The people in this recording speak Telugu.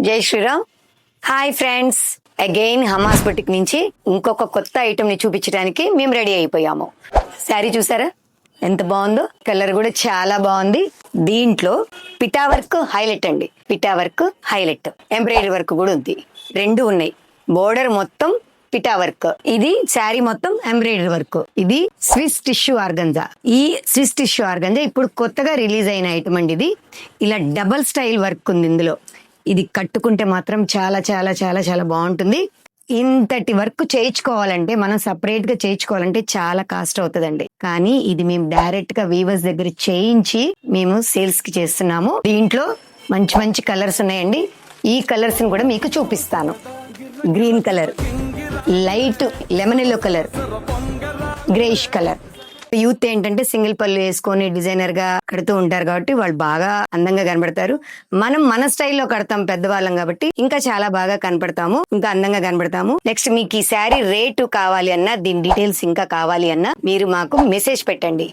జై శ్రీరామ్. హాయ్ ఫ్రెండ్స్, అగైన్ హమాస్ బుటిక్ నుంచి ఇంకొక కొత్త ఐటమ్ ని చూపించడానికి మేము రెడీ అయిపోయాము. శారీ చూసారా ఎంత బాగుందో, కలర్ కూడా చాలా బాగుంది. దీంట్లో పిటా వర్క్ హైలైట్ అండి, పిటా వర్క్ హైలైట్, ఎంబ్రాయిడరీ వర్క్ కూడా ఉంది, రెండు ఉన్నాయి. బోర్డర్ మొత్తం పిటా వర్క్, ఇది శారీ మొత్తం ఎంబ్రాయిడరీ వర్క్. ఇది స్విస్ టిష్యూ ఆర్గంజా. ఈ స్విస్ టిష్యూ ఆర్గంజా ఇప్పుడు కొత్తగా రిలీజ్ అయిన ఐటమ్ అండి. ఇది ఇలా డబల్ స్టైల్ వర్క్ ఉంది ఇందులో. ఇది కట్టుకుంటే మాత్రం చాలా చాలా చాలా చాలా బాగుంటుంది. ఇంతటి వర్క్ చేయించుకోవాలంటే, మనం సపరేట్ గా చేయించుకోవాలంటే చాలా కాస్ట్ అవుతుందండి. కానీ ఇది మేము డైరెక్ట్ గా వీవర్స్ దగ్గర చేయించి మేము సేల్స్ కి చేస్తున్నాము. దీంట్లో మంచి మంచి కలర్స్ ఉన్నాయండి. ఈ కలర్స్ ని కూడా మీకు చూపిస్తాను. Green colour, light lemon yellow colour, greyish colour. Youth ఏంటంటే సింగిల్ పళ్ళు వేసుకొని డిజైనర్ గా కడుతూ ఉంటారు కాబట్టి వాళ్ళు బాగా అందంగా కనబడతారు. మనం మన స్టైల్లో కడతాం పెద్దవాళ్ళం కాబట్టి ఇంకా చాలా బాగా కనపడతాము, ఇంకా అందంగా కనబడతాము. నెక్స్ట్ మీకు ఈ శారీ రేటు కావాలి అన్నా, దీని డీటెయిల్స్ ఇంకా కావాలి అన్నా మీరు మాకు మెసేజ్ పెట్టండి.